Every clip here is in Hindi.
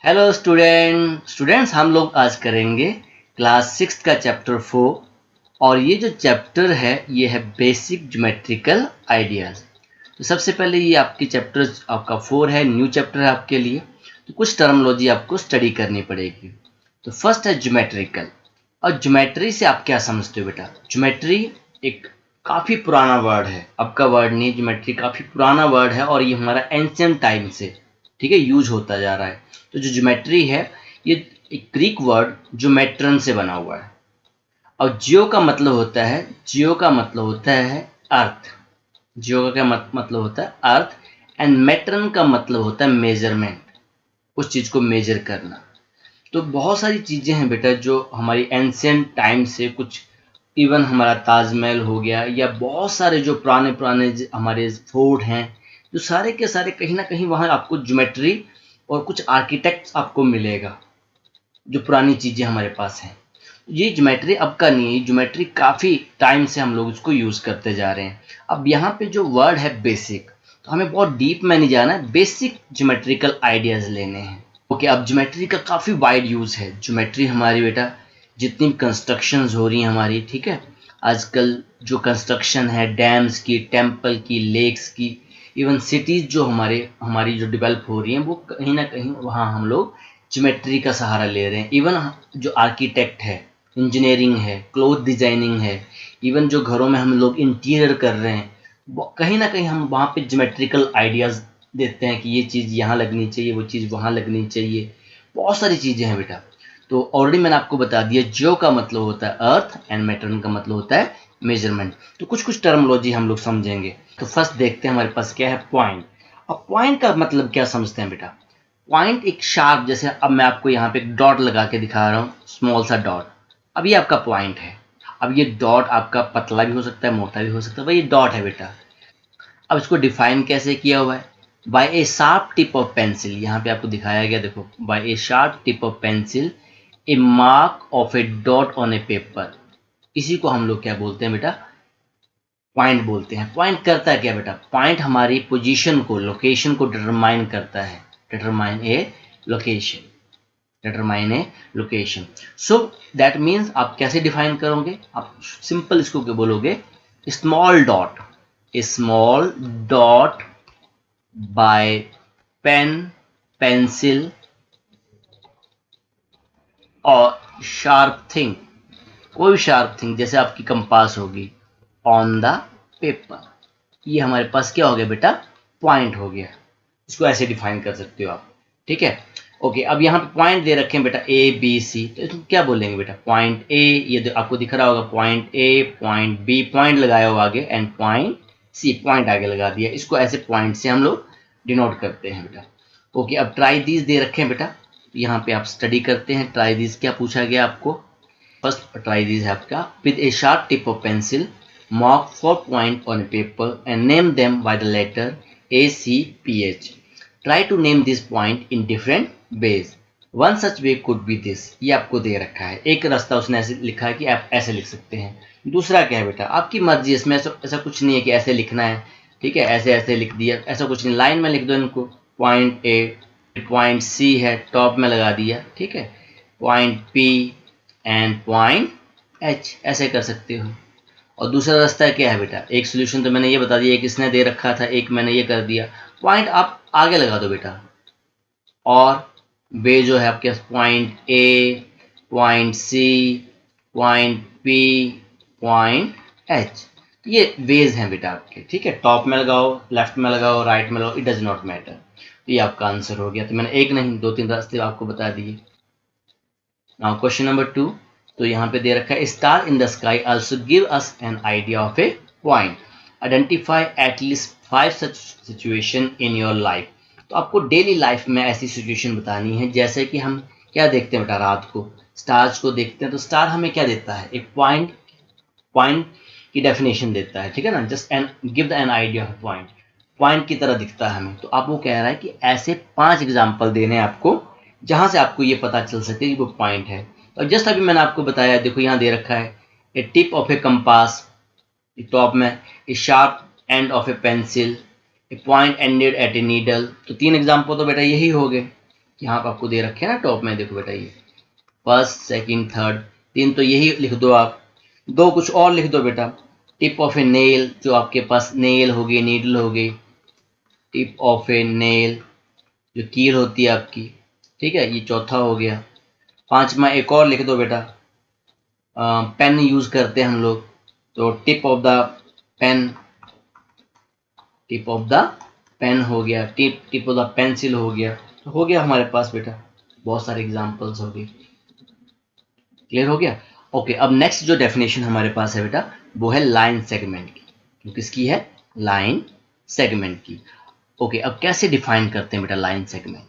हेलो स्टूडेंट्स हम लोग आज करेंगे क्लास 6 का चैप्टर 4 और ये जो चैप्टर है ये है बेसिक ज्योमेट्रिकल आइडियाज। तो सबसे पहले ये आपकी चैप्टर आपका 4 है, न्यू चैप्टर है आपके लिए। तो कुछ टर्मोलॉजी आपको स्टडी करनी पड़ेगी। तो फर्स्ट है ज्योमेट्रिकल। और ज्योमेट्री से आप क्या समझते हो बेटा? ज्योमेट्री एक काफ़ी पुराना वर्ड है, अब का वर्ड नहीं। ज्योमेट्री काफ़ी पुराना वर्ड है और ये हमारा एंशिएंट टाइम से ठीक है यूज होता जा रहा है। तो जो ज्योमेट्री है ये एक ग्रीक वर्ड ज्योमेट्रन से बना हुआ है। और जियो का मतलब होता है अर्थ। जियो का क्या मतलब होता है? अर्थ। एंड मेट्रन का मतलब होता है मेजरमेंट, उस चीज को मेजर करना। तो बहुत सारी चीजें हैं बेटा जो हमारी एंशिएंट टाइम से कुछ, इवन हमारा ताजमहल हो गया या बहुत सारे जो पुराने पुराने हमारे फोर्ट हैं, जो सारे के सारे कहीं ना कहीं वहाँ आपको ज्योमेट्री और कुछ आर्किटेक्ट्स आपको मिलेगा जो पुरानी चीजें हमारे पास हैं। ये ज्योमेट्री अब का नहीं है, ज्योमेट्री काफी टाइम से हम लोग इसको यूज करते जा रहे हैं। अब यहाँ पे जो वर्ड है बेसिक, तो हमें बहुत डीप में नहीं जाना है, बेसिक ज्योमेट्रिकल आइडियाज लेने हैं। ओके, अब ज्योमेट्री का काफी वाइड यूज है। ज्योमेट्री हमारी बेटा जितनी कंस्ट्रक्शंस हो रही हैं हमारी, ठीक है, आजकल जो कंस्ट्रक्शन है डैम्स की, टेम्पल की, लेक्स की, इवन सिटीज जो हमारी जो डेवलप हो रही हैं, वो कहीं ना कहीं वहाँ हम लोग ज्योमेट्री का सहारा ले रहे हैं। इवन जो आर्किटेक्ट है, इंजीनियरिंग है, क्लोथ डिजाइनिंग है, इवन जो घरों में हम लोग इंटीरियर कर रहे हैं, कहीं ना कहीं हम वहाँ पे ज्योमेट्रिकल आइडियाज देते हैं कि ये चीज़ यहाँ लगनी चाहिए, वो चीज़ वहाँ लगनी चाहिए। बहुत सारी चीज़ें हैं बेटा। तो ऑलरेडी मैंने आपको बता दिया, जियो का मतलब होता है अर्थ एंड मेट्रन का मतलब होता है मेजरमेंट। तो कुछ कुछ टर्मोलॉजी हम लोग समझेंगे। तो फर्स्ट देखते हैं हमारे पास क्या है, पॉइंट। अब पॉइंट का मतलब क्या समझते हैं बेटा? पॉइंट एक शार्प, जैसे अब मैं आपको यहाँ पे एक डॉट लगा के दिखा रहा हूँ, स्मॉल सा डॉट। अब ये आपका पॉइंट है। अब ये डॉट आपका पतला भी हो सकता है, मोटा भी हो सकता है, भाई ये डॉट है बेटा। अब इसको डिफाइन कैसे किया हुआ है? By a sharp tip of pencil. यहाँ पे आपको दिखाया गया, देखो, by a sharp tip of pencil a mark of a dot on a paper. इसी को हम लोग क्या बोलते हैं बेटा? पॉइंट बोलते हैं। पॉइंट करता है क्या बेटा? पॉइंट हमारी पोजीशन को, लोकेशन को डिटरमाइन करता है। Determine a location, determine a location. So that means आप कैसे डिफाइन करोगे? आप सिंपल इसको क्या बोलोगे? Small dot, small dot by pen, pencil और शार्प थिंग, कोई भी शार्प थिंग जैसे आपकी कंपास होगी, ऑन द पेपर। ये हमारे पास क्या हो गया बेटा? पॉइंट हो गया। इसको ऐसे डिफाइन कर सकते हो आप, ठीक है। ओके, अब यहाँ पे पॉइंट दे रखे हैं बेटा ए बी सी, तो इसको क्या बोलेंगे बेटा? पॉइंट ए, ये आपको दिख रहा होगा point A, point B, point लगाया हो आगे, एंड पॉइंट सी, पॉइंट आगे लगा दिया। इसको ऐसे पॉइंट से हम लोग डिनोट करते हैं बेटा। ओके, अब ट्राई दीज दे रखे हैं बेटा, यहाँ पे आप स्टडी करते हैं। ट्राई दीज क्या पूछा गया आपको? फर्स्ट ट्राई दीज है आपका, with A sharp tip of pencil mark 4 points on a paper and name them by the letter A, C, P, H. Try to name this point in different ways. One such way could be this. ये आपको दे रखा है। एक रास्ता उसने ऐसे लिखा है कि आप ऐसे लिख सकते हैं। दूसरा क्या है बेटा? आपकी मर्जी, इसमें ऐसा कुछ नहीं है कि ऐसे लिखना है, ठीक है, ऐसे ऐसे लिख दिया, ऐसा कुछ नहीं। लाइन में लिख दो इनको। पॉइंट ए, पॉइंट सी है, टॉप में लगा दिया, ठीक है, point P and point H, ऐसे कर सकते हो। और दूसरा रास्ता क्या है बेटा? एक सोल्यूशन तो मैंने ये बता दिया, एक इसने दे रखा था, एक मैंने ये कर दिया। पॉइंट आप आगे लगा दो बेटा, और वे जो है आपके पास point A, point C, point P, point H, ये वेज हैं बेटा आपके, ठीक है। टॉप में लगाओ, लेफ्ट में लगाओ, राइट में लगाओ, इट डज नॉट मैटर। तो ये आपका आंसर हो गया। तो मैंने एक नहीं, दो तीन रास्ते आपको बता दिए। नाउ क्वेश्चन नंबर 2, तो यहाँ पे दे रखा है, star in the sky also give us an idea of A point. Identify at least 5 such situation in your life. तो आपको डेली लाइफ में ऐसी सिचुएशन बतानी है, जैसे कि हम क्या देखते हैं बेटा? रात को स्टार्स को देखते हैं, तो स्टार हमें क्या देता है? एक पॉइंट, पॉइंट की डेफिनेशन देता है, ठीक है ना। Just an give the an idea of point, point की तरह दिखता है हमें। तो आप वो कह रहा है कि ऐसे 5 एग्जाम्पल देने हैं आपको, जहां से आपको ये पता चल सके कि वो पॉइंट है। और जस्ट अभी मैंने आपको बताया, देखो यहाँ दे रखा है a tip of a compass, top में, a sharp end of a pencil, a point ended at a needle. तो 3 एग्जाम्पल तो बेटा यही हो गए। यहाँ पर आपको दे रखे हैं ना टॉप में, देखो बेटा, ये फर्स्ट सेकंड थर्ड, 3 तो यही लिख दो आप, 2 कुछ और लिख दो बेटा। टिप ऑफ ए नेल, जो आपके पास नेल हो गई, नीडल हो गई, टिप ऑफ ए नेल जो कील होती है आपकी, ठीक है, ये चौथा हो गया। 5वां एक और लिख दो बेटा, पेन यूज करते हैं हम लोग, तो tip of the pen, tip of the pen हो गया, टिप ऑफ द पेंसिल हो गया, तो हो गया हमारे पास बेटा, बहुत सारे एग्जांपल्स हो गए। क्लियर हो गया? ओके, अब नेक्स्ट जो डेफिनेशन हमारे पास है बेटा वो है लाइन सेगमेंट की। तो किसकी है? लाइन सेगमेंट की। ओके, अब कैसे डिफाइन करते हैं बेटा लाइन सेगमेंट?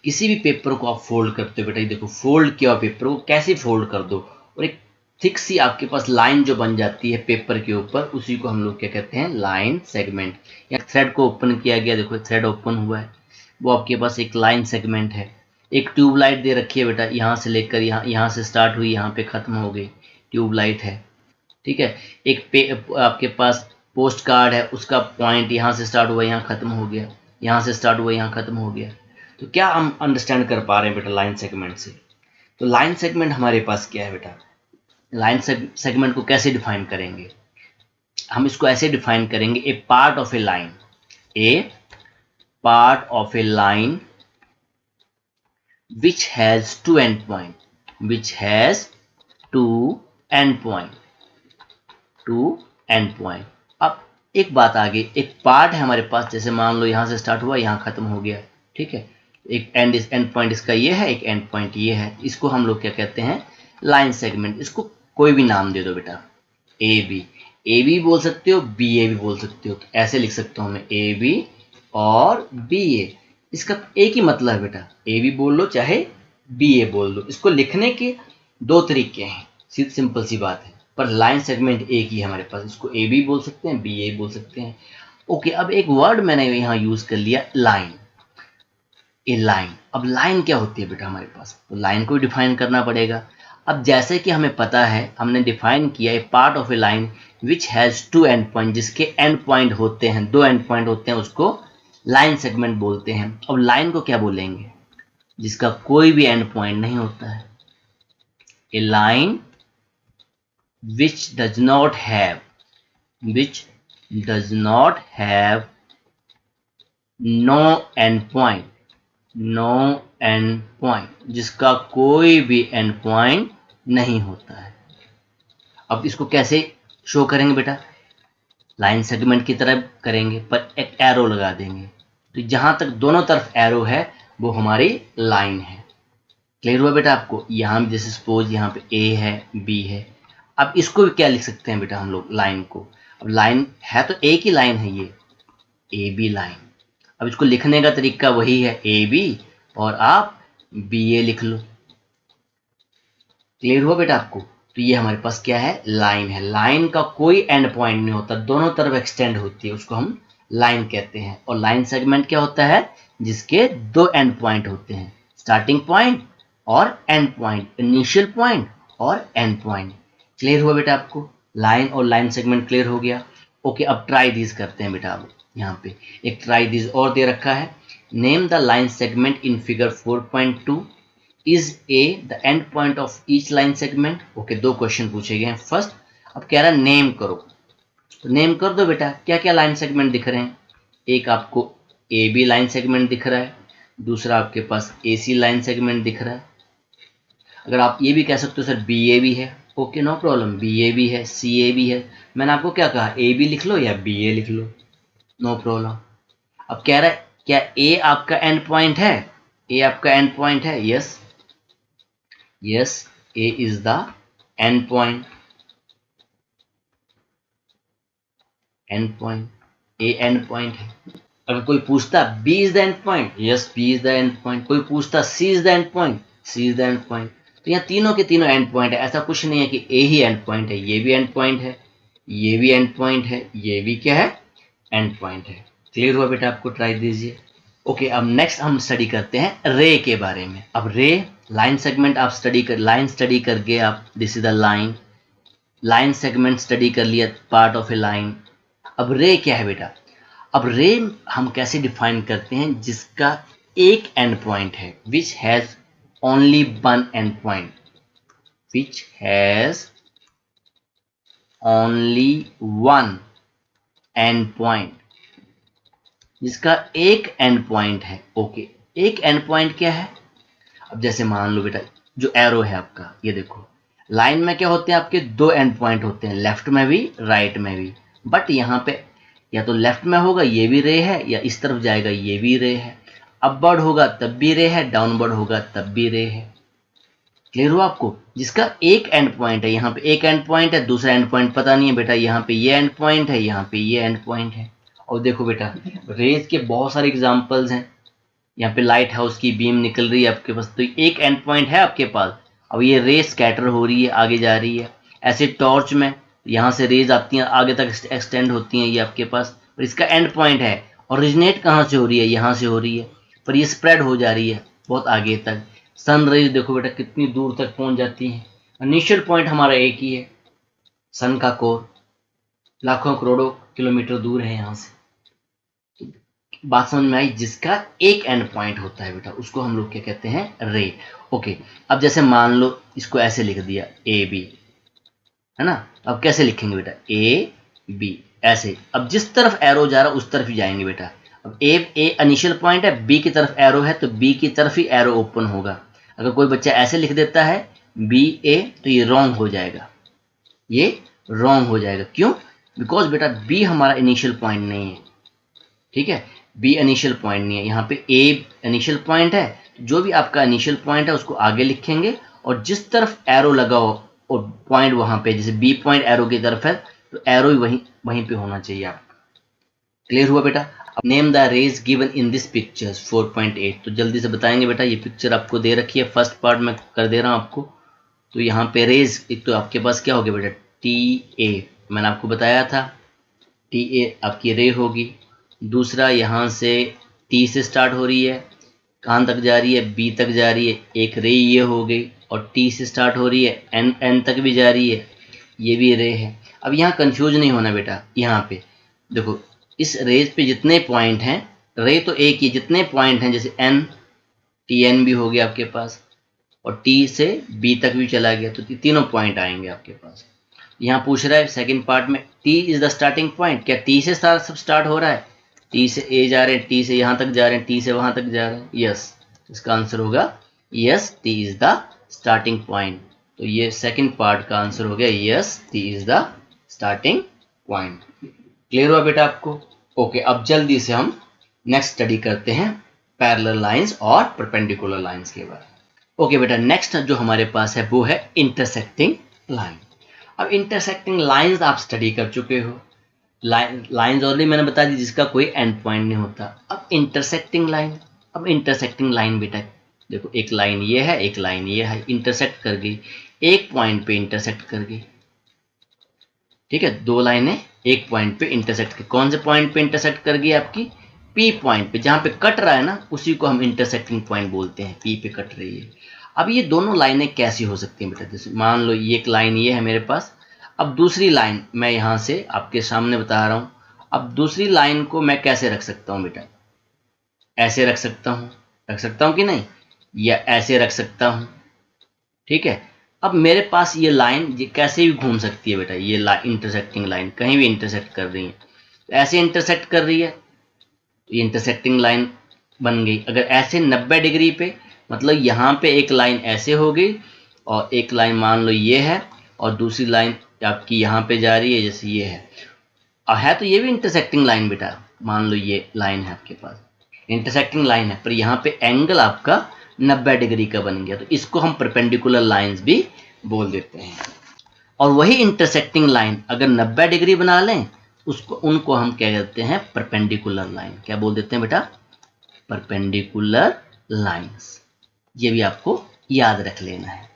किसी भी पेपर को आप फोल्ड करते हो बेटा, ये देखो फोल्ड किया पेपर को कैसे फोल्ड कर दो और एक थिक सी आपके पास लाइन जो बन जाती है पेपर के ऊपर, उसी को हम लोग क्या कहते हैं? Line segment. या थ्रेड को ओपन किया गया, देखो थ्रेड ओपन हुआ है, वो आपके पास एक लाइन सेगमेंट है। एक ट्यूबलाइट दे रखी है बेटा, यहाँ से लेकर यहाँ से स्टार्ट हुई, यहाँ पे खत्म हो गई, ट्यूबलाइट है, ठीक है। एक आपके पास पोस्ट कार्ड है, उसका पॉइंट यहाँ से स्टार्ट हुआ, यहाँ खत्म हो गया, यहाँ से स्टार्ट हुआ, यहाँ खत्म हो गया। तो क्या हम अंडरस्टैंड कर पा रहे हैं बेटा लाइन सेगमेंट से? तो लाइन सेगमेंट हमारे पास क्या है बेटा? लाइन सेगमेंट को कैसे डिफाइन करेंगे? हम इसको ऐसे डिफाइन करेंगे, a part of a line, a part of a line which has two endpoint, which has two endpoint, two endpoint। अब एक बात आगे, एक पार्ट है हमारे पास, जैसे मान लो यहाँ से स्टार्ट हुआ, यहाँ खत्म हो गया, ठीक है। एक एंड पॉइंट इसका ये है, एक एंड पॉइंट ये है, इसको हम लोग क्या कहते हैं? Line segment. इसको कोई भी नाम दे दो बेटा, ए बी बोल सकते हो, बी ए भी बोल सकते हो, तो ऐसे लिख सकता हूँ मैं, ए बी और बी ए। इसका एक ही मतलब है बेटा, ए बी बोल लो चाहे बी ए बोल लो, इसको लिखने के 2 तरीके हैं, सिंपल सी बात है, पर लाइन सेगमेंट एक ही है हमारे पास, इसको ए बी बोल सकते हैं, बी ए बोल सकते हैं। ओके, अब एक वर्ड मैंने यहाँ यूज कर लिया, लाइन, ए लाइन। अब लाइन क्या होती है बेटा हमारे पास? तो लाइन को डिफाइन करना पड़ेगा। अब जैसे कि हमें पता है, हमने डिफाइन किया a part of a line which has two end point, जिसके एंड पॉइंट होते हैं, 2 एंड पॉइंट होते हैं, उसको लाइन सेगमेंट बोलते हैं। अब लाइन को क्या बोलेंगे? जिसका कोई भी एंड पॉइंट नहीं होता है। A line which does not have no end point, no end point, जिसका कोई भी एंड पॉइंट नहीं होता है। अब इसको कैसे शो करेंगे बेटा? लाइन सेगमेंट की तरह करेंगे, पर एक एरो लगा देंगे, तो जहां तक दोनों तरफ एरो है वो हमारी लाइन है। क्लियर हुआ बेटा आपको? यहाँ जैसे सपोज यहाँ पे ए है, बी है, अब इसको भी क्या लिख सकते हैं बेटा हम लोग? लाइन को। अब लाइन है तो एक ही लाइन है ये, ए बी लाइन। अब इसको लिखने का तरीका वही है, ए बी और आप बी ए लिख लो। क्लियर हुआ बेटा आपको? तो ये हमारे पास क्या है? लाइन है। लाइन का कोई एंड पॉइंट नहीं होता, दोनों तरफ एक्सटेंड होती है, उसको हम लाइन कहते हैं। और लाइन सेगमेंट क्या होता है? जिसके 2 एंड पॉइंट होते हैं, स्टार्टिंग पॉइंट और एंड पॉइंट, इनिशियल पॉइंट और एंड पॉइंट। क्लियर हुआ बेटा आपको? लाइन और लाइन सेगमेंट क्लियर हो गया। ओके, अब ट्राई दिस करते हैं बेटा। अब यहाँ पे एक ट्राई दिस और दे रखा है, name the line segment in figure 4.2, is a the end point of each line segment. Okay, 2 question पूछे गए हैं। फर्स्ट, अब कह रहा है नेम करो, तो नेम कर दो बेटा, क्या क्या लाइन सेगमेंट दिख रहे हैं? एक आपको ए बी लाइन सेगमेंट दिख रहा है, दूसरा आपके पास ए सी लाइन सेगमेंट दिख रहा है। अगर आप ये भी कह सकते हो सर बी ए भी है, ओके नो प्रॉब्लम, बी ए भी है, सी ए भी है। मैंने आपको क्या कहा? ए बी लिख लो या बी ए लिख लो, नो प्रॉब्लम। अब कह रहा है क्या ए आपका एंड पॉइंट है? ए आपका एंड पॉइंट है? Yes, yes, A is the end point, end point, A end point है। अगर कोई पूछता B is the end point, yes B is the end point. कोई पूछता C is the end point, C is the end point. तो यहाँ तीनों के तीनों एंड पॉइंट है, ऐसा कुछ नहीं है कि ए ही एंड पॉइंट है, ये भी एंड पॉइंट है, ये भी एंड पॉइंट है, ये भी क्या है? एंड पॉइंट है। क्लियर हुआ बेटा आपको? ट्राई दीजिए। ओके, अब नेक्स्ट हम स्टडी करते हैं रे के बारे में। अब रे लाइन सेगमेंट आप लाइन स्टडी करके आप, this is the line segment study कर लिया, पार्ट ऑफ ए लाइन। अब रे क्या है बेटा? अब रे हम कैसे डिफाइन करते हैं? जिसका एक एंड पॉइंट है, which has only one and point, which has only one and point, जिसका एक एंड पॉइंट है। ओके, एक एंड पॉइंट क्या है? अब जैसे मान लो बेटा, जो एरो है आपका, ये देखो लाइन में क्या होते हैं आपके, दो एंड पॉइंट होते हैं, लेफ्ट में भी राइट में भी। बट यहाँ पे या तो लेफ्ट में होगा ये भी रे है, या इस तरफ जाएगा ये भी रे है। अपवर्ड होगा तब भी रे है, डाउनवर्ड होगा तब भी रे है। क्लियर हुआ आपको? जिसका एक एंड पॉइंट है, यहाँ पे एक एंड पॉइंट है, दूसरा एंड पॉइंट पता नहीं है बेटा, यहाँ पे ये एंड पॉइंट है, यहाँ पे ये एंड पॉइंट है। और देखो बेटा, रेज के बहुत सारे एग्जाम्पल्स हैं। यहाँ पे लाइट हाउस की बीम निकल रही है आपके पास, तो एक एंड पॉइंट है आपके पास। अब ये रेज स्कैटर हो रही है, आगे जा रही है। ऐसे टॉर्च में यहाँ से रेज आती हैं, आगे तक एक्सटेंड होती हैं, ये आपके पास, और इसका एंड पॉइंट है। ओरिजिनेट कहाँ से हो रही है? यहाँ से हो रही है, पर ये स्प्रेड हो जा रही है बहुत आगे तक। सन रेज देखो बेटा कितनी दूर तक पहुंच जाती हैं। इनिशियल पॉइंट हमारा एक ही है, सन का कोर लाखों करोड़ों किलोमीटर दूर है यहाँ से। बात समझ में आई? जिसका एक एंड पॉइंट होता है बेटा, उसको हम लोग क्या कहते हैं? रे। ओके, अब जैसे मान लो इसको ऐसे लिख दिया ए बी, है ना? अब कैसे लिखेंगे बेटा? ए बी ऐसे। अब जिस तरफ एरो जा रहा है उस तरफ ही जाएंगे बेटा। अब ए इनिशियल पॉइंट है, बी की तरफ एरो है, तो बी की तरफ ही एरो ओपन होगा। अगर कोई बच्चा ऐसे लिख देता है बी ए, तो ये रॉन्ग हो जाएगा, ये रॉन्ग हो जाएगा। क्यों? बिकॉज बेटा बी हमारा इनिशियल पॉइंट नहीं है, ठीक है? बी इनिशियल पॉइंट नहीं है, यहाँ पे ए इनिशियल पॉइंट है। जो भी आपका इनिशियल पॉइंट है उसको आगे लिखेंगे, और जिस तरफ एरो लगा हो और पॉइंट वहां पे, जैसे बी पॉइंट एरो की तरफ है, तो एरो ही वहीं पे होना चाहिए आपका। क्लियर हुआ बेटा? अब name the rays given in this pictures 4.8, तो जल्दी से बताएंगे बेटा। ये पिक्चर आपको दे रखी है, फर्स्ट पार्ट में कर दे रहा हूँ आपको। तो यहाँ पे रेज, एक तो आपके पास क्या हो गया बेटा? टी ए, मैंने आपको बताया था, टी ए आपकी रे होगी। दूसरा यहाँ से टी से स्टार्ट हो रही है, कहाँ तक जा रही है? बी तक जा रही है, एक रे ये हो गई। और टी से स्टार्ट हो रही है, एन एन तक भी जा रही है, ये भी रे है। अब यहाँ कंफ्यूज नहीं होना बेटा। यहाँ पे देखो, इस रेज पे जितने पॉइंट हैं, रे तो एक ही, जितने पॉइंट हैं, जैसे एन, टी एन भी हो गया आपके पास, और टी से बी तक भी चला गया, तो तीनों पॉइंट आएंगे आपके पास। यहाँ पूछ रहा है सेकंड पार्ट में, T is the starting point, क्या टी से सब स्टार्ट हो रहा है? टी से ए जा रहे हैं, टी से यहाँ तक जा रहे हैं, टी से वहां तक जा रहे हैं। यस, इसका आंसर होगा yes, T is the starting point. तो ये सेकंड पार्ट का आंसर हो गया yes, T is the starting point. Clear हुआ बेटा आपको? ओके, अब जल्दी से हम नेक्स्ट स्टडी करते हैं पैरेलल लाइंस और परपेंडिकुलर लाइंस के बारे में। ओके बेटा, नेक्स्ट जो हमारे पास है वो है इंटरसेक्टिंग लाइन। अब इंटरसेक्टिंग लाइंस आप स्टडी कर चुके हो। लाइंस ऑलरेडी मैंने बता दी, जिसका कोई एंड पॉइंट नहीं होता। अब इंटरसेक्टिंग लाइन, अब इंटरसेक्टिंग लाइन बेटा देखो, एक लाइन ये है, एक लाइन ये है, इंटरसेक्ट कर गई, एक पॉइंट पे इंटरसेक्ट कर गई। ठीक है, दो लाइनें एक पॉइंट पे इंटरसेक्ट कर, कौन से पॉइंट पे इंटरसेक्ट कर गई? आपकी पी पॉइंट पे, जहां पे कट रहा है ना, उसी को हम इंटरसेक्टिंग पॉइंट बोलते हैं, पी पे कट रही है। अब ये दोनों लाइनें कैसी हो सकती हैं बेटा? जैसे मान लो ये एक लाइन ये है मेरे पास, अब दूसरी लाइन मैं यहां से आपके सामने बता रहा हूं। अब दूसरी लाइन को मैं कैसे रख सकता हूं बेटा? ऐसे रख सकता हूं कि नहीं, या ऐसे रख सकता हूं। ठीक है, अब मेरे पास ये लाइन ये कैसे भी घूम सकती है बेटा। ये इंटरसेक्टिंग लाइन कहीं भी इंटरसेक्ट कर रही है, तो ऐसे इंटरसेक्ट कर रही है, तो ये इंटरसेक्टिंग लाइन बन गई। अगर ऐसे 90 डिग्री पे, मतलब यहाँ पे एक लाइन ऐसे हो गई, और एक लाइन मान लो ये है, और दूसरी लाइन आपकी यहाँ पे जा रही है, जैसे ये है। अब है तो ये भी इंटरसेक्टिंग लाइन बेटा, मान लो ये लाइन है आपके पास, इंटरसेक्टिंग लाइन है, पर यहाँ पे एंगल आपका 90 डिग्री का बन गया, तो इसको हम परपेंडिकुलर लाइंस भी बोल देते हैं। और वही इंटरसेक्टिंग लाइन अगर 90 डिग्री बना लें, उसको उनको हम क्या कहते हैं? Perpendicular line. क्या बोल देते हैं बेटा? Perpendicular lines. ये भी आपको याद रख लेना है।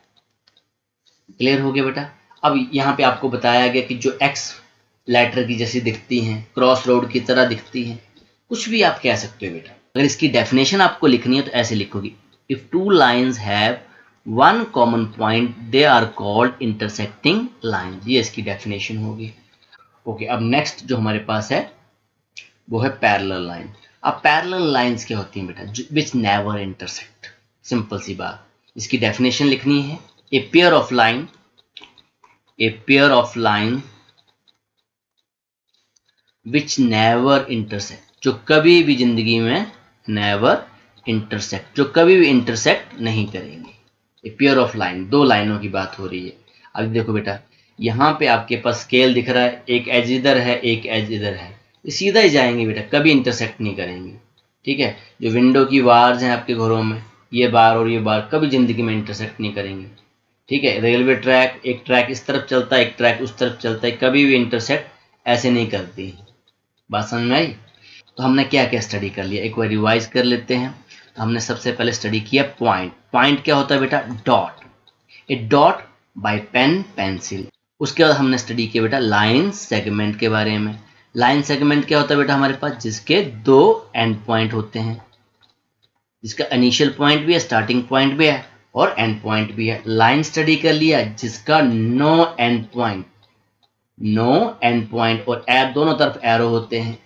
क्लियर हो गया बेटा? अब यहाँ पे आपको बताया गया कि जो एक्स लेटर की जैसी दिखती हैं, क्रॉस रोड की तरह दिखती हैं, कुछ भी आप कह सकते हो बेटा। अगर इसकी डेफिनेशन आपको लिखनी है तो ऐसे लिखोगी, if two lines have one common point they are called intersecting lines. ये इसकी डेफिनेशन होगी। ओके, अब नेक्स्ट जो हमारे पास है वो है पैरेलल लाइन। अब पैरेलल लाइंस क्या होती हैं बेटा? Which never intersect. सिंपल सी बात, इसकी डेफिनेशन लिखनी है। A pair of line, a pair of line which never intersect, जो कभी भी जिंदगी में नेवर इंटरसेक्ट, जो कभी भी इंटरसेक्ट नहीं करेंगे। ए पेयर ऑफ लाइन, दो लाइनों की बात हो रही है। अब देखो बेटा, यहाँ पे आपके पास स्केल दिख रहा है, एक एज इधर है, एक एज इधर है, सीधा ही जाएंगे बेटा, कभी इंटरसेक्ट नहीं करेंगे। ठीक है, जो विंडो की वार्स हैं आपके घरों में, ये बार और ये बार कभी जिंदगी में इंटरसेक्ट नहीं करेंगे। ठीक है, रेलवे ट्रैक, एक ट्रैक इस तरफ चलता है, एक ट्रैक उस तरफ चलता है, कभी भी इंटरसेक्ट ऐसे नहीं करती। बात समझ में आई? तो हमने क्या क्या स्टडी कर लिया, एक बार रिवाइज कर लेते हैं। तो हमने सबसे पहले स्टडी किया पॉइंट। पॉइंट क्या होता है बेटा? Dot. A dot by pen, pencil. उसके बाद हमने स्टडी किया बेटा लाइन सेगमेंट के बारे में। लाइन सेगमेंट क्या होता है बेटा? हमारे पास जिसके दो एंड पॉइंट होते हैं, जिसका इनिशियल पॉइंट भी है, स्टार्टिंग पॉइंट भी है और एंड पॉइंट भी है। लाइन स्टडी कर लिया जिसका no end point, no end point और एर दोनों तरफ एरो होते हैं।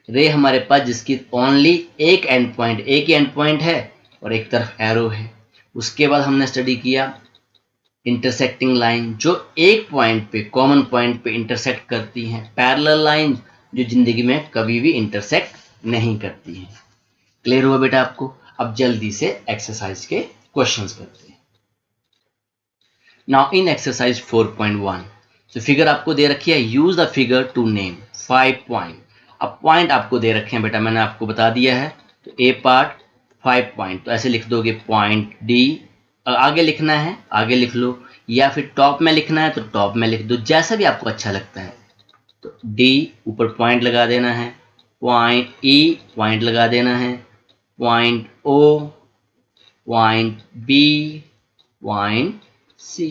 रे हमारे पास जिसकी ओनली एक एंड पॉइंट, एक ही एंड पॉइंट है और एक तरफ एरो है। उसके बाद हमने स्टडी किया इंटरसेक्टिंग लाइन, जो एक पॉइंट पे, कॉमन पॉइंट पे इंटरसेक्ट करती हैं। पैरेलल लाइन, जो जिंदगी में कभी भी इंटरसेक्ट नहीं करती हैं। क्लियर हुआ बेटा आपको? अब जल्दी से एक्सरसाइज के क्वेश्चंस करते हैं। नाउ इन एक्सरसाइज 4.1, तो फिगर आपको दे रखी है, use the figure to name 5 point. अब पॉइंट आपको दे रखे हैं बेटा, मैंने आपको बता दिया है। तो ए पार्ट 5 पॉइंट, तो ऐसे लिख दोगे पॉइंट डी, आगे लिखना है आगे लिख लो, या फिर टॉप में लिखना है तो टॉप में लिख दो, जैसा भी आपको अच्छा लगता है। तो डी ऊपर पॉइंट लगा देना है, पॉइंट ई पॉइंट लगा देना है, point O, point B, point C.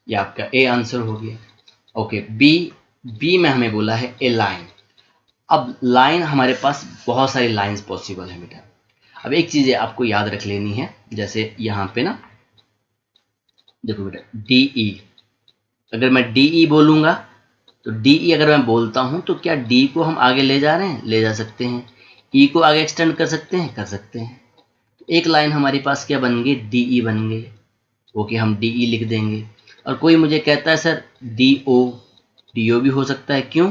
ये आपका ए आंसर हो गया। ओके, बी में हमें बोला है ए लाइन। अब लाइन हमारे पास बहुत सारी लाइंस पॉसिबल है बेटा। अब एक चीज आपको याद रख लेनी है, जैसे यहाँ पे ना देखो बेटा, डीई, अगर मैं डीई बोलूंगा तो डीई अगर मैं बोलता हूं तो क्या डी को हम आगे ले जा रहे हैं? ले जा सकते हैं। ई को आगे एक्सटेंड कर सकते हैं? कर सकते हैं। तो एक लाइन हमारी पास क्या बन गई? डीई बन गई। ओके, हम डीई लिख देंगे। और कोई मुझे कहता है सर डीओ, डीओ भी हो सकता है, क्यों?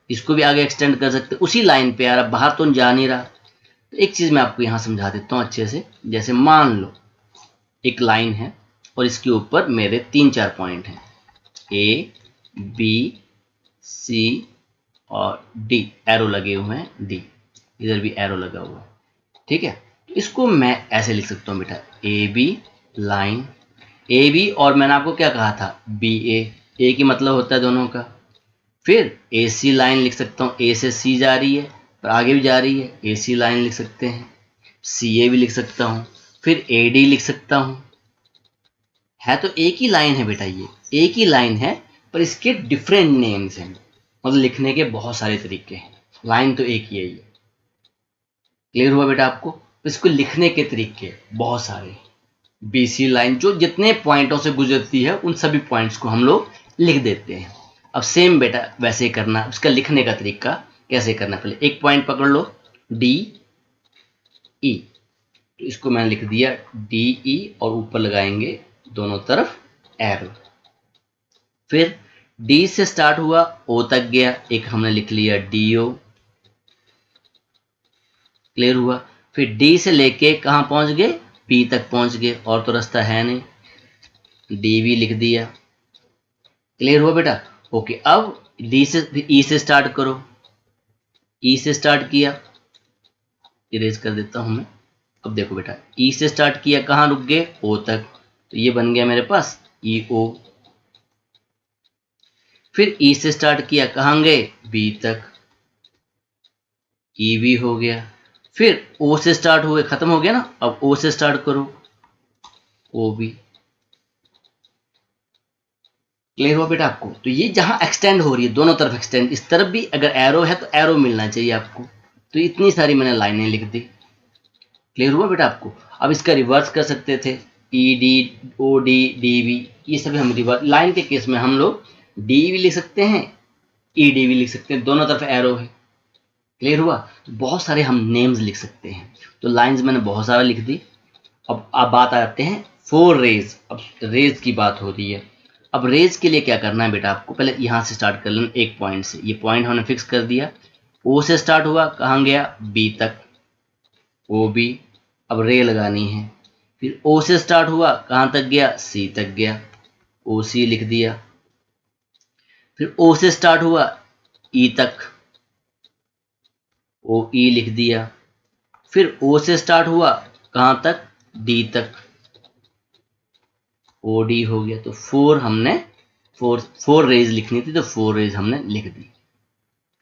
इसको भी आगे एक्सटेंड कर सकते हैं उसी लाइन पे। यार अब बाहर तो जा नहीं रहा। तो एक चीज मैं आपको यहां समझा देता हूं अच्छे से। जैसे मान लो एक लाइन है और इसके ऊपर मेरे 3-4 पॉइंट हैं, ए, बी, सी और डी, एरो लगे हुए हैं, डी, इधर भी एरो लगा हुआ है। ठीक है, इसको मैं ऐसे लिख सकता हूं बेटा, A B line, A B और मैंने आपको क्या कहा था? बी ए की मतलब होता है दोनों का। फिर ए सी लाइन लिख सकता हूँ, ए से सी जा रही है और आगे भी जा रही है, ए सी लाइन लिख सकते हैं। सी ए भी लिख सकता हूँ, फिर ए डी लिख सकता हूँ। है तो एक ही लाइन है बेटा, ये एक ही लाइन है पर इसके डिफरेंट नेम्स हैं, मतलब लिखने के बहुत सारे तरीके हैं। लाइन तो एक ही है ये। क्लियर हुआ बेटा आपको? इसको लिखने के तरीके बहुत सारे। बीसी लाइन जो जितने पॉइंटों से गुजरती है उन सभी पॉइंट्स को हम लोग लिख देते हैं। अब सेम बेटा वैसे ही करना, उसका लिखने का तरीका कैसे करना? पहले एक पॉइंट पकड़ लो, डी ई, तो इसको मैंने लिख दिया डी ई और ऊपर लगाएंगे दोनों तरफ एरो। फिर डी से स्टार्ट हुआ, ओ तक गया, एक हमने लिख लिया डी ओ। क्लियर हुआ? फिर डी से लेके कहां पहुंच गए? पी तक पहुंच गए, और तो रास्ता है नहीं, डी भी लिख दिया। क्लियर हुआ बेटा? ओके, अब डी से ई से स्टार्ट करो, ई से स्टार्ट किया, इरेज कर देता हूं मैं। अब देखो बेटा, ई से स्टार्ट किया, कहां रुक गए? ओ तक, तो ये बन गया मेरे पास ई ओ। फिर ई से स्टार्ट किया, कहां गए? बी तक, ई भी हो गया। फिर ओ से स्टार्ट हुए, खत्म हो गया ना, अब ओ से स्टार्ट करो, ओ भी। क्लियर हुआ बेटा आपको? तो ये जहां एक्सटेंड हो रही है, दोनों तरफ एक्सटेंड, इस तरफ भी अगर एरो है तो एरो मिलना चाहिए आपको। तो इतनी सारी मैंने लाइनें लिख दी। क्लियर हुआ बेटा आपको? अब इसका रिवर्स कर सकते थे, E D O D D B, ये सभी हम रिवर्स। लाइन के केस में हम लोग डी भी लिख सकते हैं, ई डी भी लिख सकते हैं, दोनों तरफ एरो है। क्लियर हुआ? बहुत सारे हम नेम्स लिख सकते हैं। तो लाइंस मैंने बहुत सारा लिख दी। अब बात आते हैं फोर रेज। अब रेज की बात हो रही है। अब रेज के लिए क्या करना है बेटा, आपको पहले यहाँ से स्टार्ट कर लेना, एक पॉइंट से। ये पॉइंट हमने फिक्स कर दिया। ओ से स्टार्ट हुआ, कहाँ गया? बी तक, ओ बी। अब रे लगानी है। फिर ओ से स्टार्ट हुआ, कहाँ तक गया? सी तक गया, ओ सी लिख दिया। फिर ओ से स्टार्ट हुआ, ई तक, ओ ई लिख दिया। फिर ओ से स्टार्ट हुआ, कहाँ तक? डी तक, ओ डी हो गया। तो फोर रेज लिखनी थी, तो फोर रेज हमने लिख दी।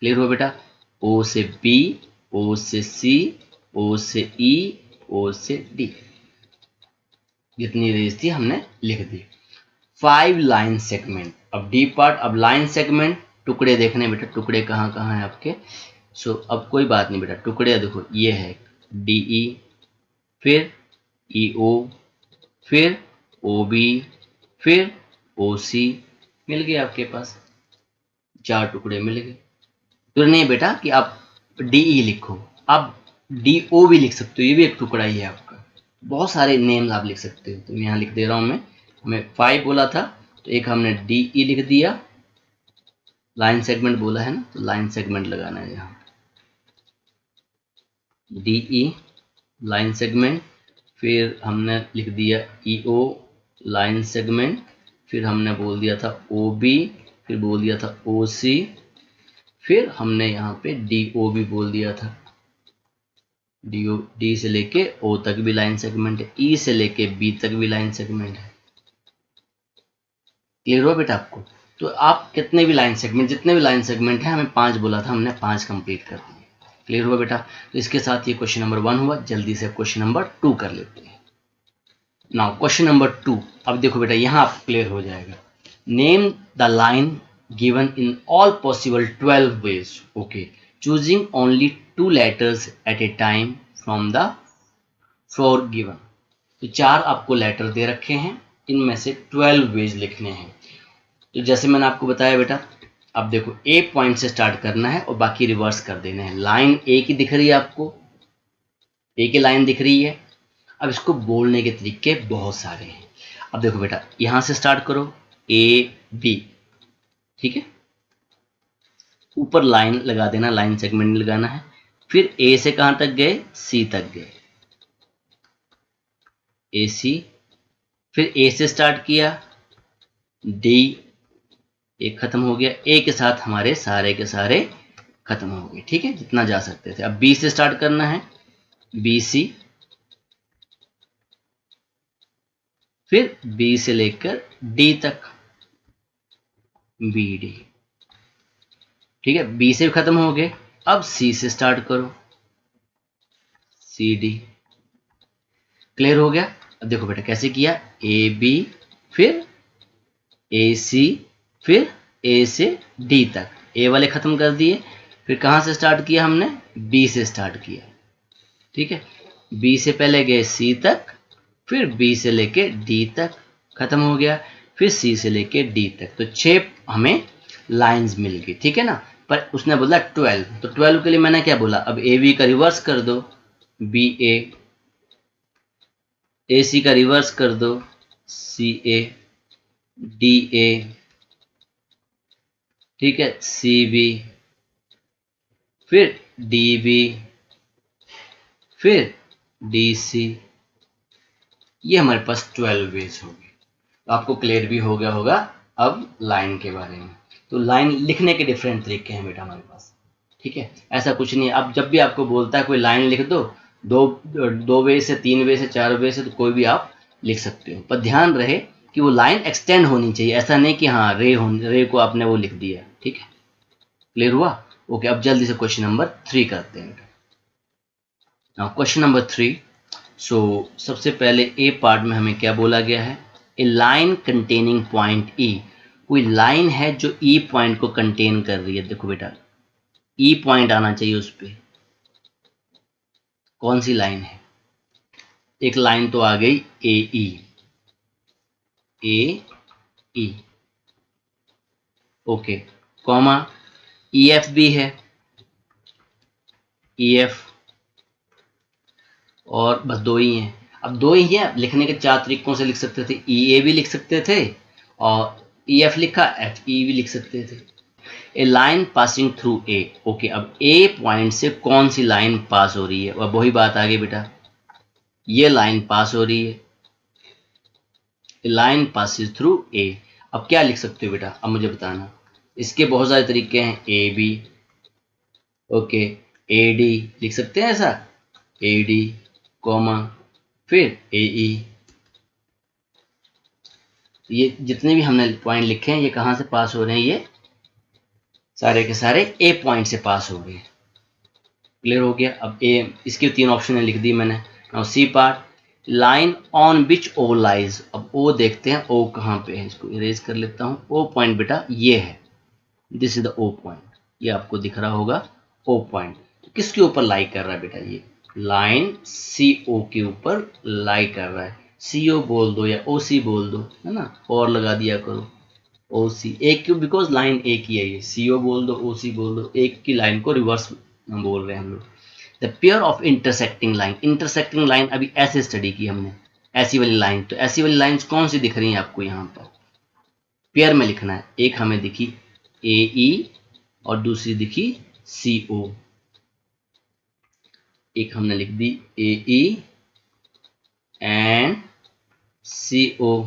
क्लियर हुआ बेटा? ओ से बी, ओ से सी, ओ से ई, ओ से डी, जितनी रेज थी हमने लिख दी। 5 लाइन सेगमेंट। अब डी पार्ट। अब लाइन सेगमेंट टुकड़े देखने बेटा, टुकड़े कहाँ कहाँ है आपके। अब कोई बात नहीं बेटा, टुकड़े देखो, ये है डी ई, फिर ई ओ, फिर ओ बी, फिर ओ सी। मिल गए आपके पास, 4 टुकड़े मिल गए। तो नहीं बेटा कि आप डी ई लिखो, आप डी ओ भी लिख सकते हो, ये भी एक टुकड़ा ही है आपका। बहुत सारे नेम्स आप लिख सकते हो। तो यहाँ लिख दे रहा हूँ मैं। हमें 5 बोला था, तो एक हमने डी ई लिख दिया। लाइन सेगमेंट बोला है ना, तो लाइन सेगमेंट लगाना है यहाँ, डी ई लाइन सेगमेंट। फिर हमने लिख दिया ई ओ लाइन सेगमेंट। फिर हमने बोल दिया था ओ बी, फिर बोल दिया था ओ सी, फिर हमने यहाँ पे डी ओ भी बोल दिया था। डी से लेके ओ तक भी लाइन सेगमेंट है, ई से लेके बी तक भी लाइन सेगमेंट है। क्लियर हुआ बेटा आपको? तो आप कितने भी लाइन सेगमेंट, जितने भी लाइन सेगमेंट है, हमें 5 बोला था, हमने 5 कंप्लीट कर दिए। क्लियर हुआ बेटा? तो इसके साथ ये क्वेश्चन नंबर 1 हुआ। जल्दी से क्वेश्चन नंबर 2 कर लेते हैं। Now question number 2। अब देखो बेटा, यहाँ आप क्लियर हो जाएगा। Name the line given in all possible 12 ways. Okay, choosing only 2 letters at a time from the floor given. तो 4 आपको लेटर दे रखे हैं, इनमें से 12 वेज लिखने हैं। तो जैसे मैंने आपको बताया बेटा, अब देखो ए पॉइंट से स्टार्ट करना है और बाकी रिवर्स कर देना है। लाइन ए की दिख रही है आपको, ए की लाइन दिख रही है। अब इसको बोलने के तरीके बहुत सारे हैं। अब देखो बेटा, यहां से स्टार्ट करो, ए बी, ठीक है। ऊपर लाइन लगा देना, लाइन सेगमेंट लगाना है। फिर ए से कहां तक गए? सी तक गए, ए सी। फिर ए से स्टार्ट किया, डी, एक खत्म हो गया। ए के साथ हमारे सारे के सारे खत्म हो गए, ठीक है, जितना जा सकते थे। अब बी से स्टार्ट करना है, बी सी, फिर बी से लेकर डी तक, बी डी, ठीक है। बी से खत्म हो गए। अब सी से स्टार्ट करो, सी डी। क्लियर हो गया? अब देखो बेटा कैसे किया, ए बी, फिर ए सी, फिर ए से डी तक, ए वाले खत्म कर दिए। फिर कहां से स्टार्ट किया हमने? बी से स्टार्ट किया, ठीक है। बी से पहले गए सी तक, फिर बी से लेके डी तक, खत्म हो गया। फिर सी से लेके डी तक। तो 6 हमें लाइंस मिल गई, ठीक है ना। पर उसने बोला 12, तो 12 के लिए मैंने क्या बोला, अब ए बी का रिवर्स कर दो, बी ए सी का रिवर्स कर दो, सी ए, डी ए, ठीक है, सी बी, फिर डी बी, फिर डी सी। ये हमारे पास 12 वेज हो गए। तो आपको क्लियर भी हो गया होगा अब लाइन के बारे में। तो लाइन लिखने के डिफरेंट तरीके हैं बेटा हमारे पास, ठीक है। ऐसा कुछ नहीं है, अब जब भी आपको बोलता है कोई लाइन लिख दो, दो वे से, 3 वे से, 4 वे से, तो कोई भी आप लिख सकते हो। पर ध्यान रहे कि वो लाइन एक्सटेंड होनी चाहिए, ऐसा नहीं कि हाँ रे को आपने वो लिख दिया, ठीक है। क्लियर हुआ? ओके, अब जल्दी से क्वेश्चन नंबर 3 करते हैं। Question number 3। सो सबसे पहले ए पार्ट में हमें क्या बोला गया है, ए लाइन कंटेनिंग पॉइंट ई। कोई लाइन है जो ई पॉइंट को कंटेन कर रही है। देखो बेटा, ई पॉइंट आना चाहिए उस पर। कौन सी लाइन है? एक लाइन तो आ गई ए ई, ए ई, ओके, कॉमा ई एफ भी है, ई एफ, और बस दो ही हैं। अब दो ही हैं, लिखने के चार तरीकों से लिख सकते थे, ई ए भी लिख सकते थे और ई एफ लिखा एफ ई भी लिख सकते थे। A line passing through A, okay, अब ए पॉइंट से कौन सी लाइन पास हो रही है, अब वही बात आ गई बेटा, ये लाइन पास हो रही है, लाइन पासिस थ्रू ए। अब क्या लिख सकते हो बेटा, अब मुझे बताना। इसके बहुत सारे तरीके हैं, A B, okay, A D लिख सकते हैं ऐसा, ए डी कॉमा फिर ए ई। ये जितने भी हमने पॉइंट लिखे हैं ये कहाँ से पास हो रहे हैं, ये सारे के सारे ए पॉइंट से पास हो गए। क्लियर हो गया। अब ए, इसके तीन ऑप्शन लिख दी मैंने। Now C part, line on which O lies, अब ओ देखते हैं ओ कहाँ पे है, इसको इरेज कर लेता हूँ। ओ पॉइंट बेटा ये है, this is the O point, ये आपको दिख रहा होगा ओ पॉइंट। किसके ऊपर लाई कर रहा है बेटा, ये लाइन सी ओ के ऊपर लाई कर रहा है। सी ओ बोल दो या ओ सी बोल दो, है ना, और लगा दिया करो ओ सी, एक क्यों, बिकॉज लाइन एक ही है, ये सी ओ बोल दो ओ सी बोल दो, एक की लाइन को रिवर्स बोल रहे हैं हम लोग। The pair of intersecting line, intersecting line अभी ऐसे स्टडी की हमने, ऐसी वाली लाइन, तो ऐसी वाली लाइंस कौन सी दिख रही हैं आपको यहाँ पर, पेयर में लिखना है। एक हमें दिखी ए ई और दूसरी दिखी सी ओ, एक हमने लिख दी ए ई एंड सी ओ,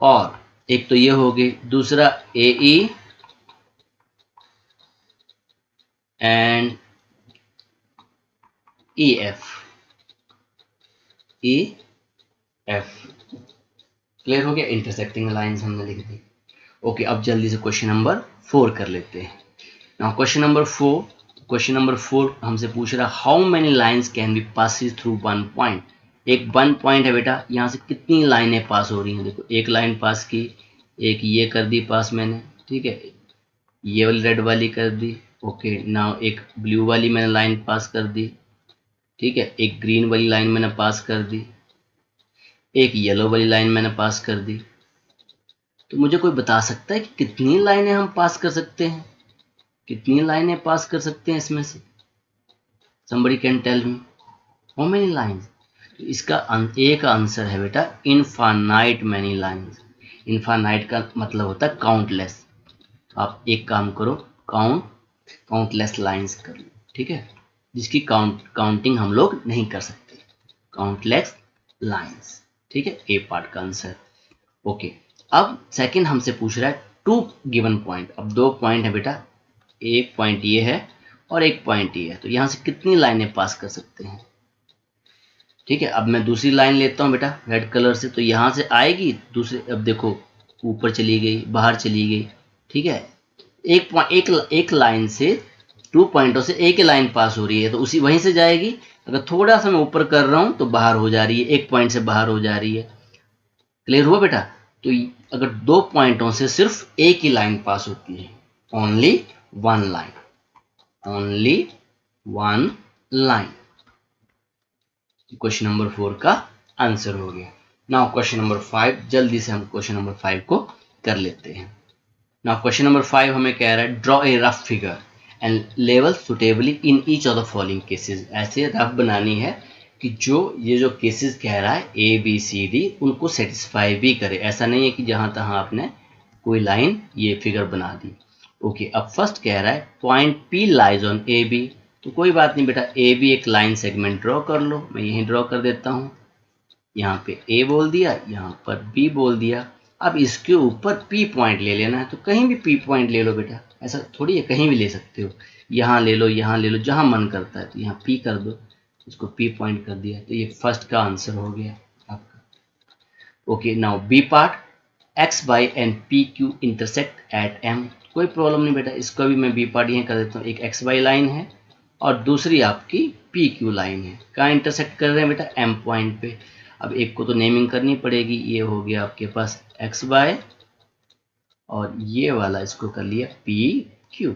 और एक तो ये हो गई, दूसरा A E and E F, E F. Clear हो गया, इंटरसेक्टिंग लाइंस हमने लिख दी। ओके, अब जल्दी से क्वेश्चन नंबर 4 कर लेते हैं। नाउ क्वेश्चन नंबर 4 हमसे पूछ रहा है how many lines can be passes through one point. एक वन पॉइंट है बेटा, यहाँ से कितनी लाइनें पास हो रही हैं, देखो एक लाइन पास की, एक ये कर दी पास मैंने, ठीक है, ये वाली रेड वाली कर दी, ओके। नाउ एक ब्लू वाली मैंने लाइन पास कर दी, ठीक है, एक ग्रीन वाली लाइन मैंने पास कर दी, एक येलो वाली लाइन मैंने पास कर दी। तो मुझे कोई बता सकता है कि कितनी लाइनें हम पास कर सकते हैं, कितनी लाइनें पास कर सकते हैं इसमें से, somebody can tell me how many lines। तो इसका ए का आंसर है बेटा इनफाइनाइट मैनी लाइन्स। इनफाइनाइट का मतलब होता है काउंटलेस। आप एक काम करो, काउंटलेस लाइंस कर लो, ठीक है, जिसकी काउंटिंग हम लोग नहीं कर सकते, काउंटलेस लाइंस, ठीक है, ए पार्ट का आंसर। ओके, अब सेकंड हमसे पूछ रहा है टू गिवन पॉइंट। अब दो पॉइंट है बेटा, एक पॉइंट ये है और एक पॉइंट ये है, तो यहां से कितनी लाइनें पास कर सकते हैं, ठीक है। अब मैं दूसरी लाइन लेता हूं बेटा रेड कलर से, तो यहां से आएगी दूसरे, अब देखो ऊपर चली गई, बाहर चली गई, ठीक है, एक लाइन से, टू पॉइंटों से एक ही लाइन पास हो रही है, तो उसी वहीं से जाएगी। अगर थोड़ा सा मैं ऊपर कर रहा हूं तो बाहर हो जा रही है, एक पॉइंट से बाहर हो जा रही है। क्लियर हुआ बेटा। तो अगर दो पॉइंटों से सिर्फ एक ही लाइन पास होती है, only one line, only one line, question number 4 का आंसर हो गया। नाउ क्वेश्चन नंबर 5, जल्दी से हम क्वेश्चन नंबर 5 को कर लेते हैं। नाउ क्वेश्चन नंबर 5 हमें कह रहा है draw a rough figure and level suitably in each of the following cases. ऐसे रफ बनानी है कि जो ये जो केसेस कह रहा है ए बी सी डी उनको सेटिस्फाई भी करे। ऐसा नहीं है कि जहां तहां आपने कोई लाइन ये फिगर बना दी। ओके, अब फर्स्ट कह रहा है point P lies on A B, तो कोई बात नहीं बेटा, ए बी एक लाइन सेगमेंट ड्रॉ कर लो, मैं यहीं ड्रॉ कर देता हूँ। यहाँ पे ए बोल दिया, यहाँ पर बी बोल दिया। अब इसके ऊपर पी पॉइंट ले लेना है, तो कहीं भी पी पॉइंट ले लो बेटा, ऐसा थोड़ी है, कहीं भी ले सकते हो, यहाँ ले लो, यहाँ ले लो, जहाँ मन करता है, तो यहाँ पी कर दो, इसको पी पॉइंट कर दिया, तो ये फर्स्ट का आंसर हो गया आपका। Okay, now B part, X Y and P Q intersect at M. कोई प्रॉब्लम नहीं बेटा, इसका भी मैं बी पार्ट यहीं कर देता हूँ। एक एक्स वाई लाइन है और दूसरी आपकी पी क्यू लाइन है, कहाँ इंटरसेक्ट कर रहे हैं बेटा, एम पॉइंट पे। अब एक को तो नेमिंग करनी पड़ेगी, ये हो गया आपके पास एक्स वाई और ये वाला इसको कर लिया पी क्यू।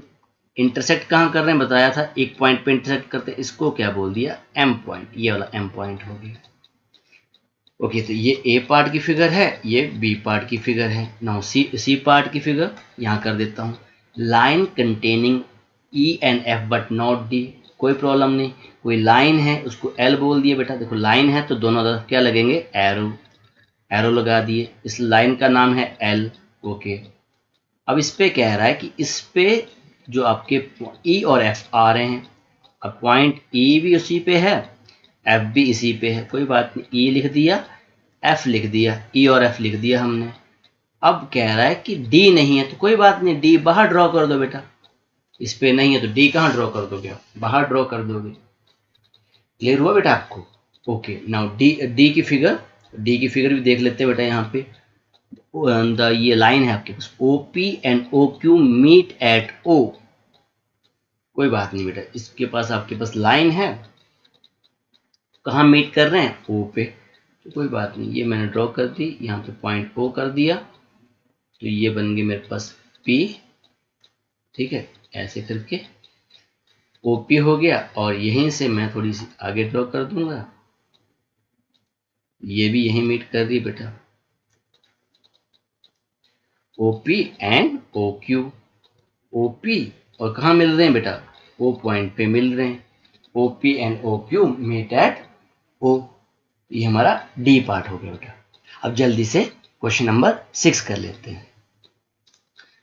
इंटरसेक्ट कहाँ कर रहे हैं बताया था, एक पॉइंट पे इंटरसेक्ट करते, इसको क्या बोल दिया, एम पॉइंट, ये वाला एम पॉइंट हो गया। ओके, तो ये ए पार्ट की फिगर है, ये बी पार्ट की फिगर है। नाउ सी पार्ट की फिगर यहाँ कर देता हूँ। Line containing E and F but not D, कोई प्रॉब्लम नहीं। कोई लाइन है उसको एल बोल दिए बेटा, देखो लाइन है तो दोनों तरफ क्या लगेंगे, एरो, एरो लगा दिए, इस लाइन का नाम है एल। ओके, अब इस पे कह रहा है कि इस पे जो आपके ई और एफ आ रहे हैं, अब पॉइंट ई भी उसी पे है, एफ भी इसी पे है, कोई बात नहीं, ई लिख दिया, एफ लिख दिया, ई और एफ लिख दिया हमने। अब कह रहा है कि डी नहीं है, तो कोई बात नहीं, डी बाहर ड्रॉ कर दो बेटा, इस पे नहीं है तो डी कहाँ ड्रॉ कर दोगे, बाहर ड्रॉ कर दोगे। क्लियर हुआ बेटा आपको? ओके, नाउ डी की फिगर, डी की फिगर भी देख लेते हैं बेटा। यहाँ पे ये लाइन है आपके पास, O P and O Q meet at O, कोई बात नहीं बेटा, इसके पास आपके पास लाइन है, कहाँ मीट कर रहे हैं, ओ पे, तो कोई बात नहीं, ये मैंने ड्रॉ कर दी, यहाँ पे पॉइंट ओ कर दिया, तो ये बन गई मेरे पास पी, ठीक है, ऐसे करके ओपी हो गया, और यहीं से मैं थोड़ी सी आगे ड्रॉ कर दूंगा, ये भी यहीं मीट कर रही बेटा, OP and O Q, OP और कहाँ मिल रहे हैं बेटा, ओ पॉइंट पे मिल रहे हैं, OP and O Q meet at O, ये हमारा डी पार्ट हो गया बेटा। अब जल्दी से क्वेश्चन नंबर 6 कर लेते हैं।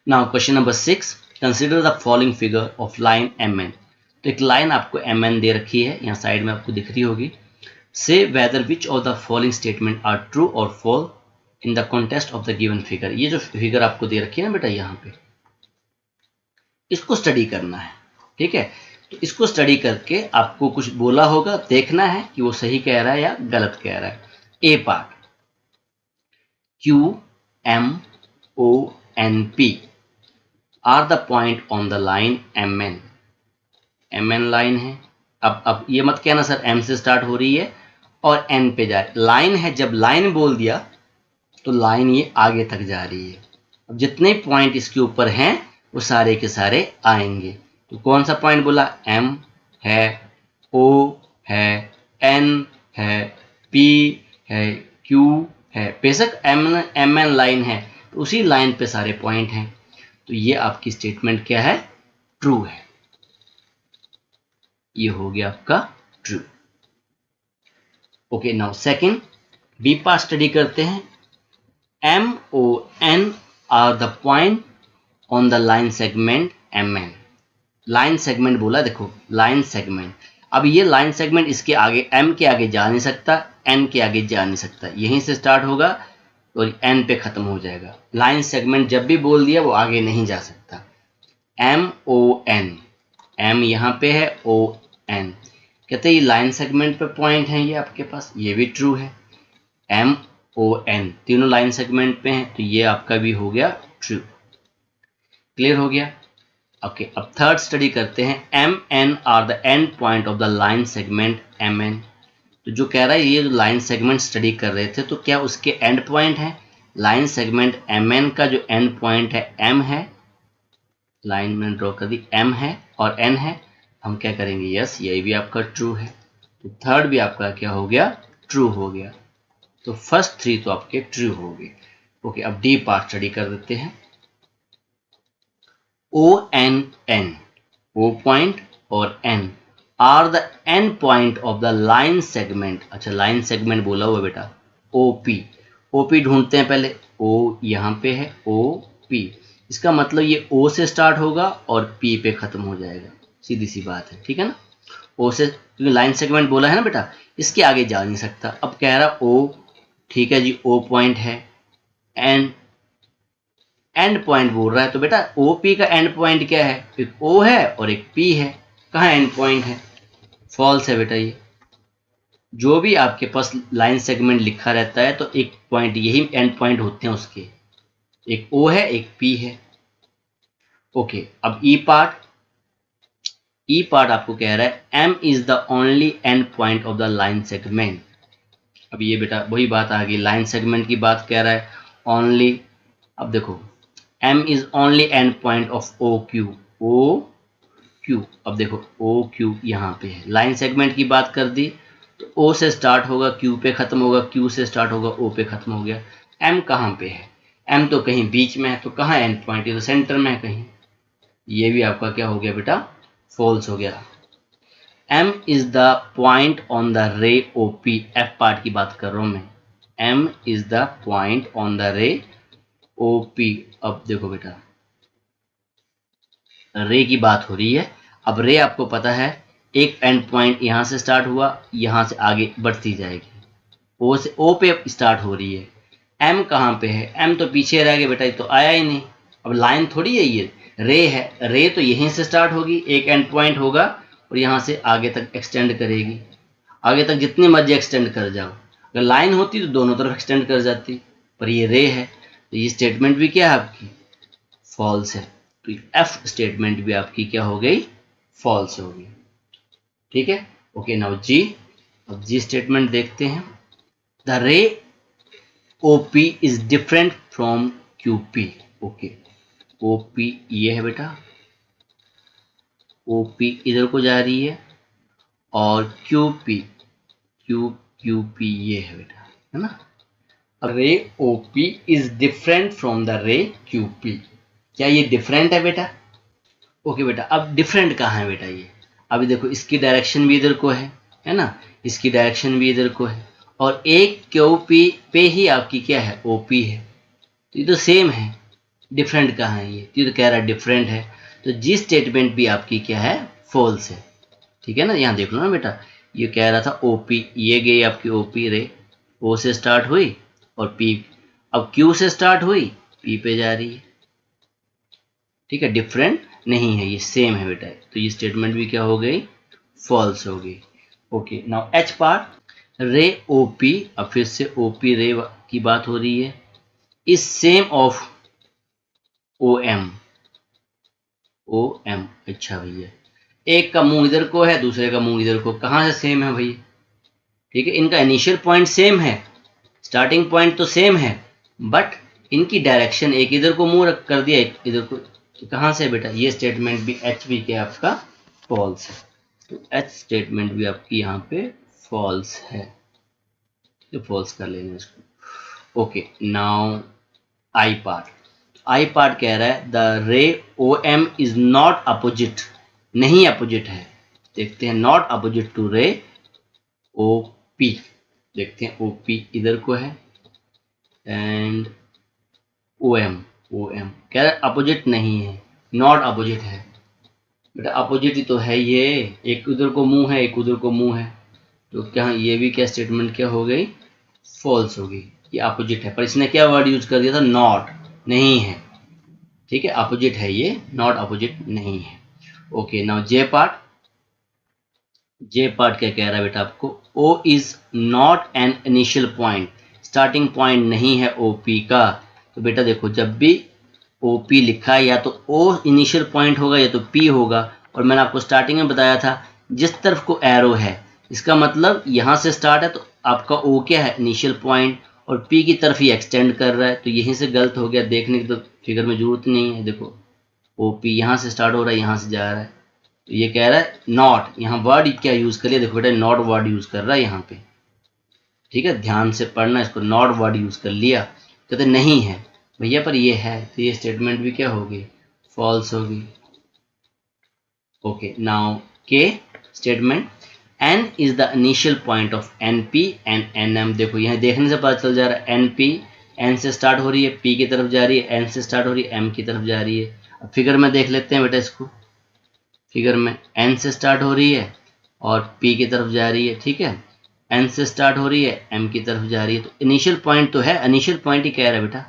Now question number 6, consider the following figure of line M N. तो एक लाइन आपको एम एन दे रखी है, यहाँ साइड में आपको दिख रही होगी। से whether which of the following statement are true और false in the context of the given figure. ये जो फिगर आपको दे रखी है ना बेटा यहाँ पे, इसको स्टडी करना है, ठीक है। तो इसको स्टडी करके आपको कुछ बोला होगा, देखना है कि वो सही कह रहा है या गलत कह रहा है। A part, Q M O N P are the point on the line M N, M N line है। अब ये मत कहना सर एम से स्टार्ट हो रही है और एन पे जा रही, लाइन है, जब लाइन बोल दिया तो लाइन ये आगे तक जा रही है। अब जितने पॉइंट इसके ऊपर हैं वो सारे के सारे आएंगे। तो कौन सा पॉइंट बोला, एम है, ओ है, एन है, पी है, क्यू है, बेशक एम एन लाइन है तो उसी लाइन पे सारे पॉइंट हैं, तो ये आपकी स्टेटमेंट क्या है, ट्रू है। ये हो गया आपका true. Okay, now second, B part study करते हैं। M O N are the point on the line segment M N. Line segment बोला, देखो लाइन सेगमेंट, अब ये लाइन सेगमेंट इसके आगे, एम के आगे जा नहीं सकता, एन के आगे जा नहीं सकता, यहीं से स्टार्ट होगा और एन पे खत्म हो जाएगा। लाइन सेगमेंट जब भी बोल दिया वो आगे नहीं जा सकता। एम ओ एन, एम यहाँ पे है, ओ एन, कहते हैं ये लाइन सेगमेंट पे पॉइंट है, ये आपके पास, ये भी ट्रू है। एम ओ एन तीनों लाइन सेगमेंट पे हैं, तो ये आपका भी हो गया ट्रू। क्लियर हो गया? ओके, अब थर्ड स्टडी करते हैं। M N are the end point of the line segment M N. तो जो कह रहा है, ये जो लाइन सेगमेंट स्टडी कर रहे थे, तो क्या उसके एंड पॉइंट है, लाइन सेगमेंट एम एन का जो एंड पॉइंट है एम है, लाइन में ड्रॉ कर दी, एम है और एन है, हम क्या करेंगे, यस, यही भी आपका ट्रू है। तो थर्ड भी आपका क्या हो गया, ट्रू हो गया। तो फर्स्ट थ्री तो आपके ट्रू हो गए। ओके, अब डी पार्ट स्टडी कर देते हैं। O N N, O point और N are the end point of the line segment. अच्छा, लाइन सेगमेंट बोला हुआ बेटा, ओ पी, ओ पी ढूंढते हैं पहले, ओ यहाँ पे है, ओ पी, इसका मतलब ये ओ से स्टार्ट होगा और पी पे खत्म हो जाएगा, सीधी सी बात है, ठीक है ना। ओ से, क्योंकि लाइन सेगमेंट बोला है ना बेटा, इसके आगे जा नहीं सकता। अब कह रहा ओ, ठीक है जी, ओ पॉइंट है, एंड पॉइंट बोल रहा है, तो बेटा ओ पी का एंड पॉइंट क्या है, एक ओ है और एक पी है, कहाँ एंड पॉइंट है, फॉल्स है बेटा। ये जो भी आपके पास लाइन सेगमेंट लिखा रहता है तो एक पॉइंट, यही एंड पॉइंट होते हैं उसके, एक ओ है एक पी है। ओके, अब ई पार्ट, ई पार्ट आपको कह रहा है M is the only end point of the line segment. अब ये बेटा वही बात आ गई, लाइन सेगमेंट की बात कह रहा है, ओनली। अब देखो, M is only end point of O Q, O Q, अब देखो ओ क्यू यहाँ पे है, लाइन सेगमेंट की बात कर दी तो ओ से स्टार्ट होगा, क्यू पे खत्म होगा, क्यू से स्टार्ट होगा, ओ पे खत्म हो गया। एम कहाँ पे है, एम तो कहीं बीच में है, तो कहाँ एंड पॉइंट है, तो सेंटर में है कहीं, ये भी आपका क्या हो गया बेटा, फॉल्स हो गया। M is the point on the रे OP, F पार्ट की बात कर रहा हूं मैं। M is the point on the रे OP। अब देखो बेटा, रे की बात हो रही है। अब रे आपको पता है एक एंड पॉइंट यहां से स्टार्ट हुआ, यहां से आगे बढ़ती जाएगी, O से O पे स्टार्ट हो रही है। M कहाँ पे है? M तो पीछे रह गया बेटा, ये तो आया ही नहीं। अब लाइन थोड़ी है ये, रे है। रे तो यहीं से स्टार्ट होगी, एक एंड पॉइंट होगा और यहाँ से आगे तक एक्सटेंड करेगी। आगे तक जितनी मर्जी एक्सटेंड कर जाओ। अगर लाइन होती तो दोनों तरफ एक्सटेंड कर जाती, पर ये रे है तो ये स्टेटमेंट भी क्या है आपकी? फॉल्स है। तो F स्टेटमेंट भी आपकी क्या हो गई? फॉल्स हो गई। ठीक है, ओके। नाउ G, अब G स्टेटमेंट देखते हैं। द रे OP is different from QP। Okay, OP ये है बेटा, OP इधर को जा रही है और QP ये है बेटा, है ना। रे OP is different from the रे QP। क्या ये डिफरेंट है बेटा? ओके बेटा, अब डिफरेंट कहाँ है बेटा ये? अभी देखो इसकी डायरेक्शन भी इधर को है ना, इसकी डायरेक्शन भी इधर को है और एक QP पे ही आपकी क्या है? OP है। तो ये तो सेम है, डिफरेंट कहाँ है ये तो कह रहा है डिफरेंट है। तो जी स्टेटमेंट भी आपकी क्या है? फॉल्स है। ठीक है ना, यहाँ देख लो ना बेटा, ये कह रहा था OP, ये गई आपकी OP रे, O से स्टार्ट हुई और P, अब Q से स्टार्ट हुई, P पे जा रही है। ठीक है, डिफरेंट नहीं है, ये सेम है बेटा। तो ये स्टेटमेंट भी क्या हो गई? फॉल्स हो गई। Okay, now H part. रे OP, अब फिर से OP रे की बात हो रही है, इज सेम ऑफ OM। अच्छा भैया, एक का मुंह इधर को है, दूसरे का मुंह इधर को, कहाँ से सेम है भैया? ठीक है, इनका इनिशियल पॉइंट सेम है, स्टार्टिंग पॉइंट तो सेम है, बट इनकी डायरेक्शन एक इधर को मुंह रख कर दिया, एक इधर को, तो कहाँ से बेटा? ये स्टेटमेंट भी H भी क्या आपका? फॉल्स है। तो H स्टेटमेंट भी आपकी यहाँ पे फॉल्स है, तो फॉल्स कर लेंगे इसको। Okay, now I part. I part कह रहा है द रे OM इज नॉट अपोजिट, नहीं अपोजिट है। देखते हैं, नॉट अपोजिट टू रे OP। देखते हैं OP इधर को है एंड OM कह रहा है अपोजिट नहीं है, नॉट अपोजिट है। बेटा अपोजिट ही तो है ये, एक उधर को मुंह है, एक उधर को मुंह है, तो क्या ये भी क्या स्टेटमेंट क्या हो गई? फॉल्स हो गई। ये अपोजिट है, पर इसने क्या वर्ड यूज कर दिया था? नॉट, नहीं है। ठीक है, अपोजिट है ये, नॉट अपोजिट नहीं है। Okay, now J part. J part क्या कह रहा है बेटा आपको? O is not an initial point, starting point नहीं है OP का। तो बेटा देखो, जब भी OP लिखा है या तो O इनिशियल पॉइंट होगा या तो P होगा, और मैंने आपको स्टार्टिंग में बताया था जिस तरफ को एरो है, इसका मतलब यहाँ से स्टार्ट है तो आपका O क्या है? इनिशियल पॉइंट, और P की तरफ ही एक्सटेंड कर रहा है, तो यहीं से गलत हो गया। देखने की तो फिगर में जरूरत नहीं है, देखो OP यहाँ से स्टार्ट हो रहा है, यहाँ से जा रहा है, तो ये कह रहा है नॉट, यहाँ वर्ड क्या यूज कर लिया? देखो बेटा, नॉट वर्ड यूज कर रहा है यहाँ पे। ठीक है, ध्यान से पढ़ना इसको, नॉट वर्ड यूज कर लिया, कहते नहीं है भैया, पर ये है, तो ये स्टेटमेंट भी क्या होगी? फॉल्स होगी। Okay, now K statement. N is the initial point of NP and NM। देखो यहाँ देखने से पता चल जा रहा है, NP N से स्टार्ट हो रही है, P की तरफ जा रही है, N से स्टार्ट हो रही है, M की तरफ जा रही है। अब फिगर में देख लेते हैं बेटा इसको, फिगर में N से स्टार्ट हो रही है और P की तरफ जा रही है। ठीक है, N से स्टार्ट हो रही है, M की तरफ जा रही है, तो इनिशियल पॉइंट तो है, इनिशियल पॉइंट ही कह रहा है बेटा,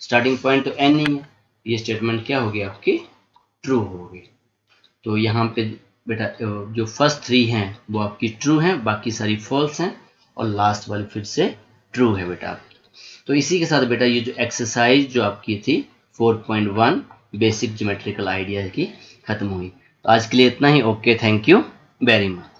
स्टार्टिंग पॉइंट तो N नहीं है। ये स्टेटमेंट क्या होगी आपकी? ट्रू होगी। तो यहाँ पे बेटा जो फर्स्ट 3 हैं वो आपकी ट्रू हैं, बाकी सारी फॉल्स हैं, और लास्ट वाली फिर से ट्रू है बेटा आपकी। तो इसी के साथ बेटा ये जो एक्सरसाइज जो आपकी थी 4.1 बेसिक ज्योमेट्रिकल आइडिया की खत्म हुई। तो आज के लिए इतना ही। Okay, thank you very much.